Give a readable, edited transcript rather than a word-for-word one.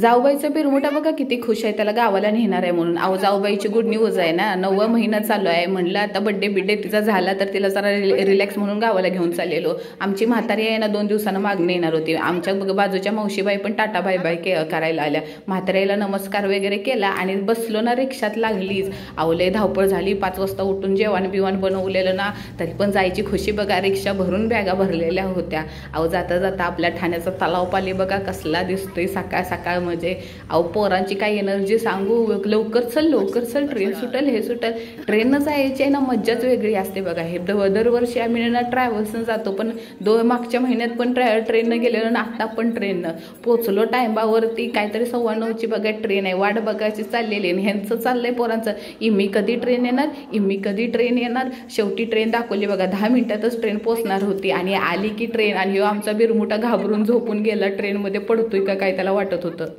जाऊबाईचा बिरमुटा बघा किती खुश आहे, त्याला गावाला नेणार आहे म्हणून. अहो जाऊबाईची गुड न्यूज आहे ना, 9वा महिना चालू आहे. म्हणलं आता बड्डे बिड्डे तिचा झाला तर तिला जरा रिलॅक्स म्हणून गावाला घेऊन चाललेलो. आमची म्हातारी आहे ना 2 दिवसानं मागणी येणार होती. आमच्या बाजूच्या मावशीबाई पण टाटा बाय बाय करायला आल्या. म्हाताऱ्याला नमस्कार वगैरे केला आणि बसलो ना रिक्षात लागलीच. अहो लय धावपळ झाली. 5 वाजता उठून जेवण बिवण बनवलेलं ना, तरी पण जायची खुशी बघा. रिक्षा भरून बॅगा भरलेल्या होत्या. अहो जाता जाता आपल्या ठाण्याचा तलाव पाली बघा कसला दिसतोय सकाळ सकाळ. म्हणजे अहो पोरांची काय एनर्जी सांगू. लवकर चल ट्रेन सुटल हे सुटल. ट्रेननं जायची आहे ना मज्जाच वेगळी असते बघा. हे दरवर्षी आम्ही ना ट्रॅव्हल्सनं जातो, पण मागच्या महिन्यात पण ट्रेननं गेलेलो ना, आत्ता पण ट्रेननं पोचलो टायमावरती. काहीतरी 9:15ची बघा ट्रेन आहे. वाट बघायची चाललेली. आणि ह्यांचं चाललंय पोरांचं, इम्मी कधी ट्रेन येणार. शेवटी ट्रेन दाखवली बघा. 10 मिनिटातच ट्रेन पोचणार होती आणि आली की ट्रेन. आणि आमचा बिरमुटा घाबरून झोपून गेला. ट्रेनमध्ये पडतोय का काय त्याला वाटत होतं.